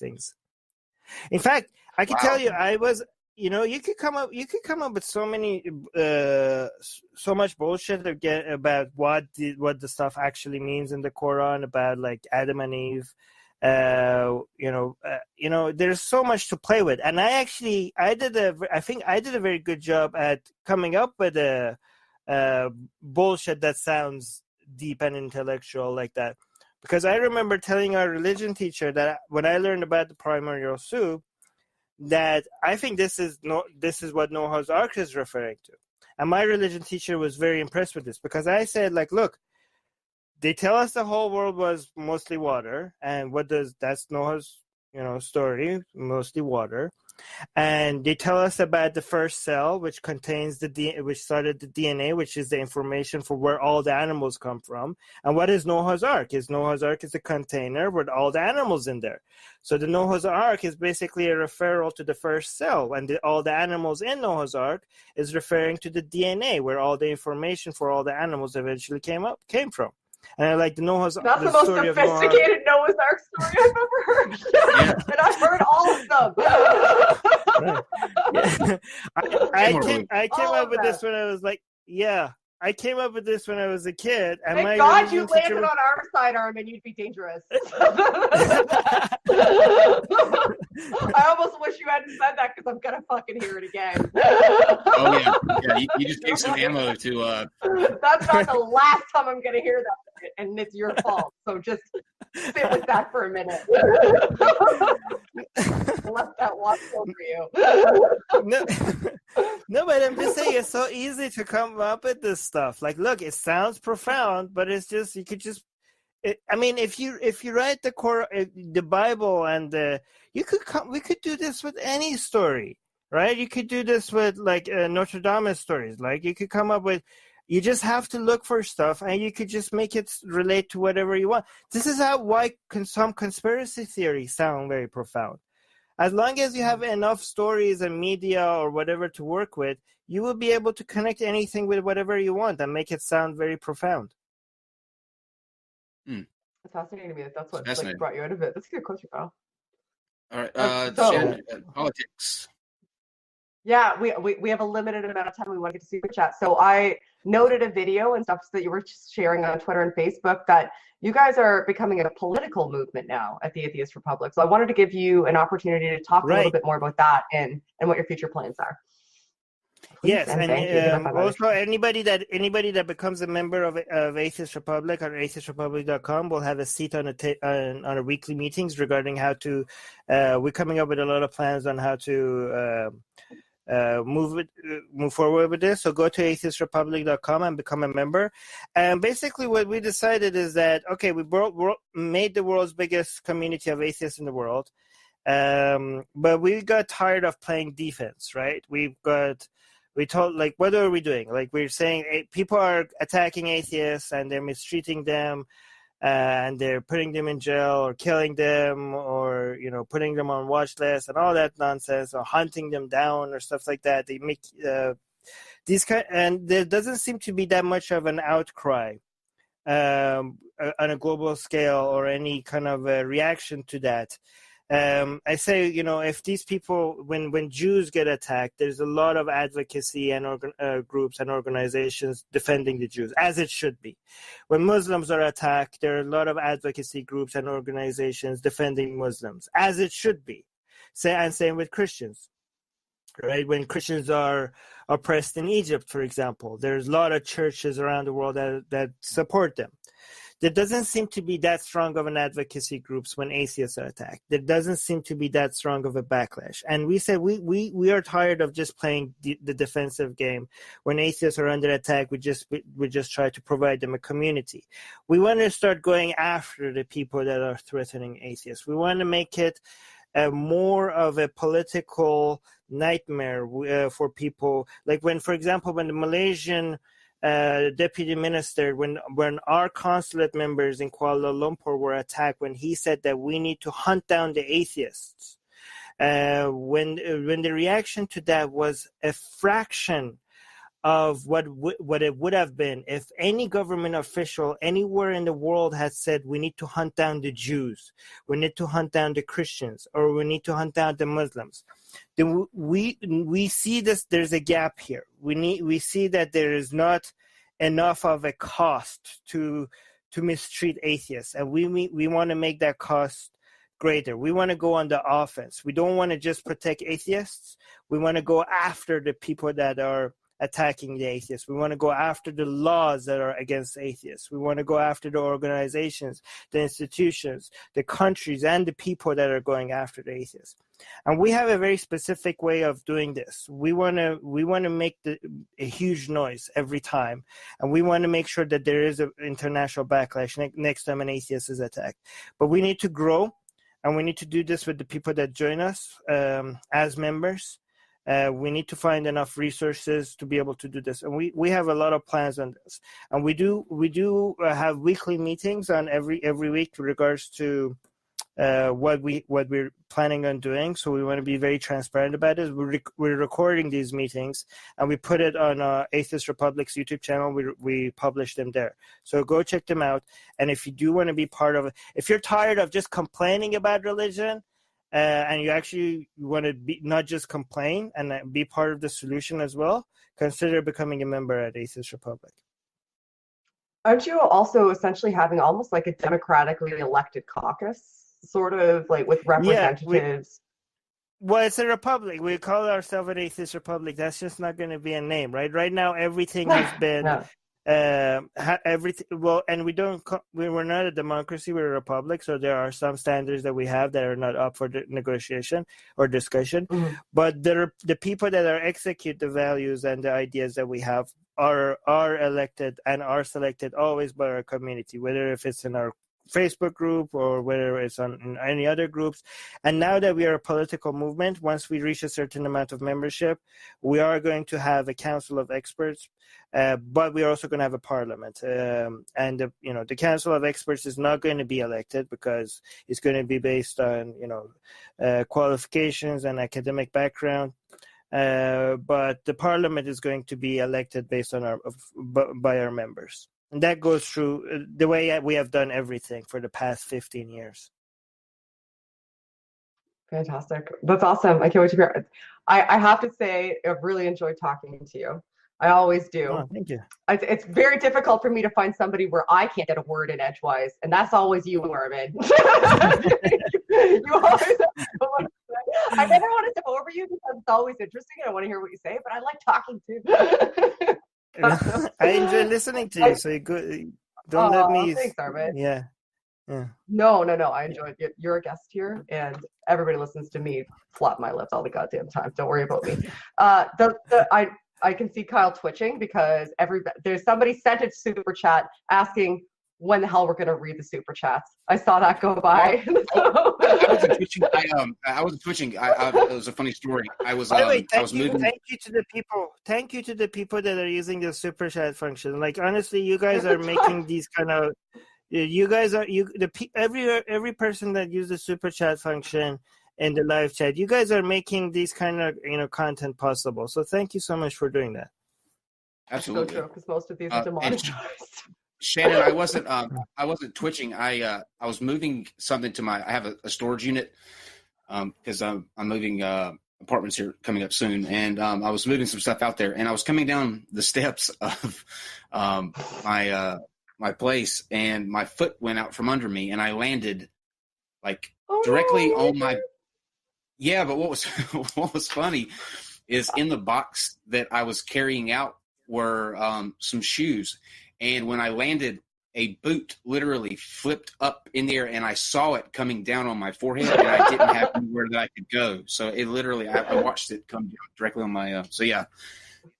things. In fact, I can Wow. tell you, I was, you could come up with so many, so much bullshit again about what the stuff actually means in the Quran about like Adam and Eve. There's so much to play with, and I think I did a very good job at coming up with a bullshit that sounds deep and intellectual like that. Because I remember telling our religion teacher that when I learned about the primordial soup, that I think this is what Noah's Ark is referring to. And my religion teacher was very impressed with this, because I said, like, look, they tell us the whole world was mostly water, and that's Noah's, story, mostly water. And they tell us about the first cell, which contains which started the DNA, which is the information for where all the animals come from. And what is Noah's Ark? Noah's Ark is a container with all the animals in there. So the Noah's Ark is basically a referral to the first cell, and all the animals in Noah's Ark is referring to the DNA, where all the information for all the animals eventually came from. And I like the Noah's Ark. That's the most sophisticated Noah's Ark story I've ever heard. And I've heard all of them. I came up with this when I was like, I came up with this when I was a kid. And Thank God you landed on our side, Armin. You'd be dangerous. I almost wish you hadn't said that, because I'm going to fucking hear it again. Oh, yeah. You just gave some ammo to... That's not the last time I'm going to hear that, and it's your fault. So just sit with that for a minute. Let that wash over you. No, but I'm just saying, it's so easy to come up with this stuff. Like, look, it sounds profound, but it's just, you could just... if you write the Bible, and we could do this with any story, right? You could do this with like Notre Dame stories. Like, you could come up with, you just have to look for stuff, and you could just make it relate to whatever you want. This is why some conspiracy theories sound very profound. As long as you have enough stories and media or whatever to work with, you will be able to connect anything with whatever you want and make it sound very profound. It's fascinating to me that's what brought you out of it. That's a good question, Kyle. All right, Shannon, politics. Yeah, we have a limited amount of time. We want to get to super chat. So I noted a video and stuff that you were sharing on Twitter and Facebook that you guys are becoming a political movement now at the Atheist Republic. So I wanted to give you an opportunity to talk a little bit more about that and what your future plans are. Please, yes, and also anybody that becomes a member of Atheist Republic or atheistrepublic.com will have a seat on our weekly meetings regarding how to. We're coming up with a lot of plans on how to move forward with this. So go to atheistrepublic.com and become a member. And basically, what we decided is that we made the world's biggest community of atheists in the world, but we got tired of playing defense. Right? We told, like, what are we doing? Like, we're saying people are attacking atheists and they're mistreating them, and they're putting them in jail or killing them, or putting them on watch lists and all that nonsense, or hunting them down or stuff like that. They make and there doesn't seem to be that much of an outcry on a global scale or any kind of reaction to that. I say, if these people, when Jews get attacked, there's a lot of advocacy and groups and organizations defending the Jews, as it should be. When Muslims are attacked, there are a lot of advocacy groups and organizations defending Muslims, as it should be. Same with Christians, right? When Christians are oppressed in Egypt, for example, there's a lot of churches around the world that support them. There doesn't seem to be that strong of an advocacy groups when atheists are attacked. There doesn't seem to be that strong of a backlash. And we said we are tired of just playing the defensive game. When atheists are under attack, we just try to provide them a community. We want to start going after the people that are threatening atheists. We want to make it more of a political nightmare for people. Like for example, when the Malaysian deputy minister, when our consulate members in Kuala Lumpur were attacked, when he said that we need to hunt down the atheists, when the reaction to that was a fraction of what it would have been if any government official anywhere in the world had said, we need to hunt down the Jews, we need to hunt down the Christians, or we need to hunt down the Muslims. Then we see this, there's a gap here. We see that there is not enough of a cost to mistreat atheists, and we want to make that cost greater. We want to go on the offense. We don't want to just protect atheists. We want to go after the people that are attacking the atheists. We want to go after the laws that are against atheists. We want to go after the organizations, the institutions, the countries, and the people that are going after the atheists. And we have a very specific way of doing this. We want to make a huge noise every time, and we want to make sure that there is an international backlash next time an atheist is attacked. But we need to grow, and we need to do this with the people that join us as members. We need to find enough resources to be able to do this, and we have a lot of plans on this. And we do have weekly meetings on every week with regards to what we're planning on doing. So we want to be very transparent about it. We're recording these meetings, and we put it on Atheist Republic's YouTube channel. We publish them there. So go check them out. And if you do want to be part of it, if you're tired of just complaining about religion, and you actually want to be not just complain and be part of the solution as well, consider becoming a member at Atheist Republic. Aren't you also essentially having almost like a democratically elected caucus, sort of like with representatives? Well, it's a republic. We call ourselves an Atheist Republic. That's just not going to be a name, right? Right now, everything has been... No. Everything well, and we're not a democracy, we're a republic, so there are some standards that we have that are not up for negotiation or discussion. Mm-hmm. But the people that are execute the values and the ideas that we have are elected and are selected always by our community, whether if it's in our Facebook group or whether it's in any other groups. And now that we are a political movement, once we reach a certain amount of membership, we are going to have a council of experts, but we are also going to have a parliament. And the council of experts is not going to be elected because it's going to be based on qualifications and academic background. But the parliament is going to be elected based on by our members. And that goes through the way we have done everything for the past 15 years. Fantastic. That's awesome. I can't wait to hear it. I have to say, I've really enjoyed talking to you. I always do. Oh, thank you. It's very difficult for me to find somebody where I can't get a word in edgewise, and that's always you, Armin. You always I never want to step over you because it's always interesting and I want to hear what you say, but I like talking too. I enjoy listening to you, so you don't let me. Thanks, Armin. Yeah. No. I enjoy it. You're a guest here, and everybody listens to me flap my lips all the goddamn time. Don't worry about me. I can see Kyle twitching because there's somebody sent a super chat asking when the hell we're going to read the super chats. I saw that go by. I wasn't twitching. I wasn't twitching. It was a funny story. I was moving. Thank you to the people. Thank you to the people that are using the super chat function. Like honestly, you guys are making these kind of. You guys are every person that uses the super chat function in the live chat. You guys are making these kind of content possible. So thank you so much for doing that. Absolutely. So true, because most of these are demonetized. Shannon, I wasn't twitching. I was moving something to I have a storage unit because I'm moving apartments here coming up soon, and I was moving some stuff out there, and I was coming down the steps of my place, and my foot went out from under me, and I landed like directly on my. Yeah, but what was funny is in the box that I was carrying out were some shoes. And when I landed, a boot literally flipped up in the air, and I saw it coming down on my forehead, and I didn't have anywhere that I could go. So it literally, I watched it come down directly on my. So yeah,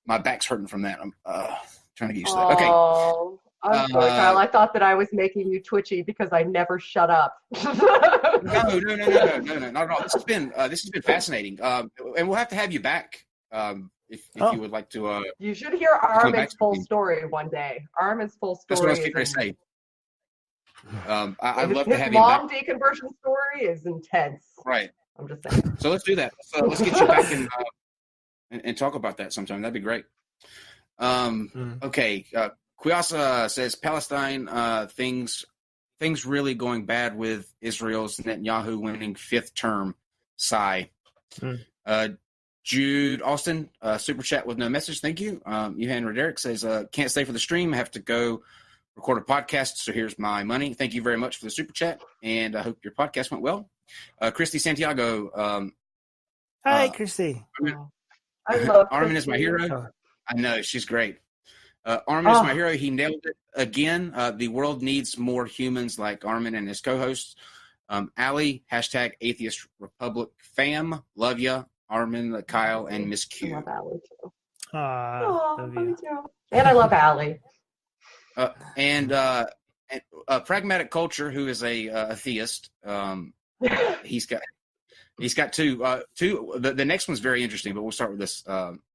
my back's hurting from that. I'm trying to get used to that. Okay. I'm sorry, Kyle. I thought that I was making you twitchy because I never shut up. No, not at all. This has been fascinating, and we'll have to have you back. If you would like to. You should hear Armin's full story one day. Armin's full story. That's what I was going to say. I'd love to have you back. His mom deconversion story is intense. Right. I'm just saying. So let's do that. Let's get you back and talk about that sometime. That'd be great. Okay. Kuyasa says Palestine, things really going bad with Israel's Netanyahu winning 5th term. Sigh. Jude Austin, super chat with no message. Thank you. Johan Roderick says, can't stay for the stream. I have to go record a podcast, so here's my money. Thank you very much for the super chat, and I hope your podcast went well. Christy Santiago. Hi, Christy. I love Armin is my hero. I know, she's great. Armin is my hero. He nailed it again. The world needs more humans like Armin and his co-hosts. Ali, hashtag Atheist Republic fam. Love ya. Armin, Kyle, and Miss Q. I love Ali too. Love you. Too. And I love Ali. Pragmatic Culture, who is a theist. He's got two. The next one's very interesting, but we'll start with this.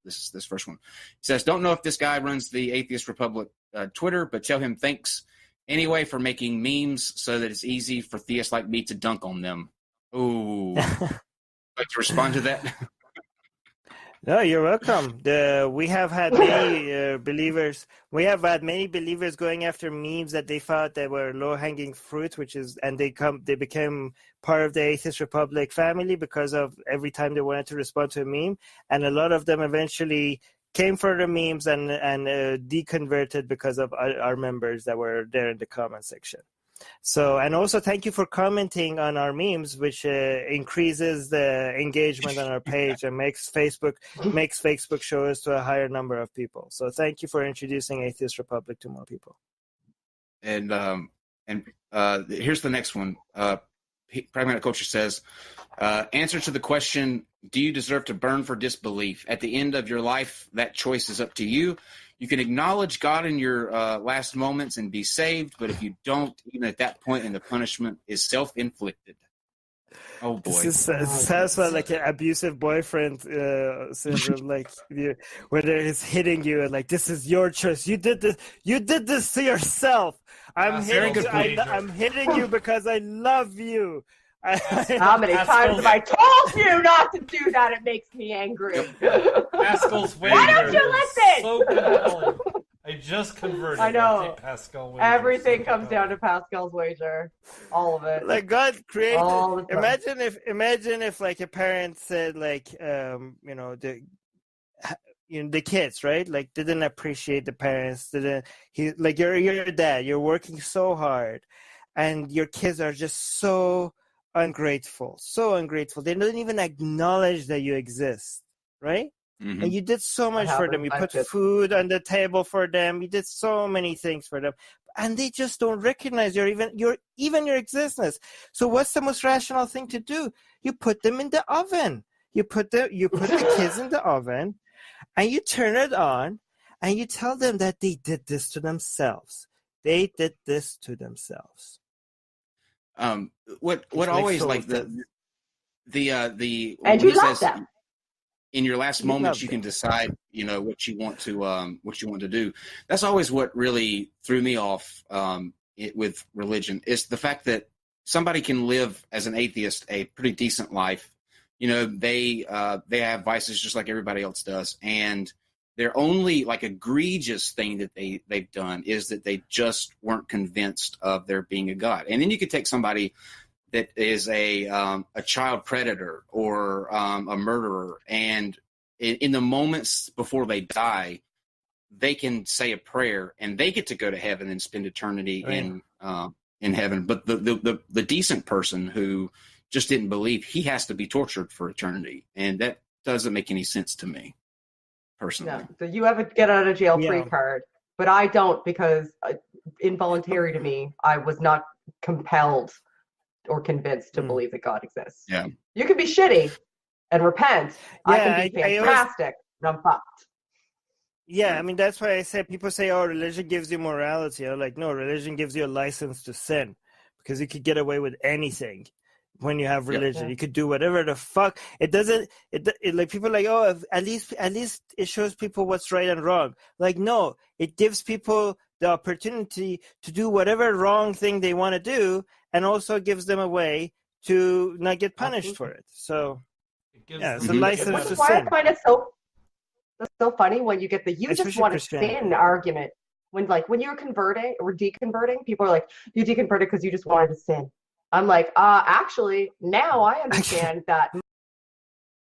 This first one. He says, "Don't know if this guy runs the Atheist Republic Twitter, but tell him thanks anyway for making memes so that it's easy for theists like me to dunk on them." Ooh, like to respond to that? No, you're welcome. We have had many believers. We have had many believers going after memes that they thought that were low-hanging fruit, and they became part of the Atheist Republic family because of every time they wanted to respond to a meme, and a lot of them eventually came for the memes and deconverted because of our members that were there in the comment section. So, and also thank you for commenting on our memes, which increases the engagement on our page and makes Facebook shows to a higher number of people. So thank you for introducing Atheist Republic to more people. And here's the next one. Pragmatic Culture says, answer to the question, do you deserve to burn for disbelief? At the end of your life, that choice is up to you. You can acknowledge God in your last moments and be saved, but if you don't, even at that point, and the punishment is self-inflicted. Oh boy! This sounds like an abusive boyfriend syndrome, like whether he's hitting you and like, this is your choice. You did this. You did this to yourself. I'm hitting you because I love you. How many times have I told you not to do that? It makes me angry. Pascal's wager. Why don't you listen? So compelling. I just converted. I know. Pascal wager. Everything comes down to Pascal's wager. All of it. Like God created. Imagine if like a parent said like the kids, right? Like didn't appreciate the parents. You're a dad. You're working so hard, and your kids are just so ungrateful. They don't even acknowledge that you exist, right? Mm-hmm. And you did so much for them. You put food on the table for them. You did so many things for them, and they just don't recognize your existence. So what's the most rational thing to do? You put them in the oven. You put the kids in the oven, and you turn it on, and you tell them that they did this to themselves. They did this to themselves. What always like the and you love them. In your last moments you can decide what you want to do. That's always what really threw me off with religion, is the fact that somebody can live as an atheist a pretty decent life. They have vices just like everybody else does, and their only like egregious thing that they've done is that they just weren't convinced of there being a God. And then you could take somebody that is a child predator or a murderer, and in the moments before they die, they can say a prayer and they get to go to heaven and spend eternity in heaven. But the decent person who just didn't believe, he has to be tortured for eternity, and that doesn't make any sense to me. Personally. Yeah, so you have a get out of jail free card, but I don't, because involuntary to me, I was not compelled or convinced to believe that God exists. Yeah, you can be shitty and repent. Yeah, I can be fantastic, and I'm fucked. Yeah, I mean that's why I said people say, "Oh, religion gives you morality." I'm like, no, religion gives you a license to sin, because you could get away with anything. When you have religion, you could do whatever the fuck. It doesn't. It like people are like, oh, at least it shows people what's right and wrong. Like, no, it gives people the opportunity to do whatever wrong thing they want to do, and also gives them a way to not get punished for it. So, it's a license to sin. I find it so That's so funny when you get the you just Especially want to Christianity. sin argument. When you're converting or deconverting, people are like, you deconverted because you just wanted to sin. I'm like, actually, now I understand that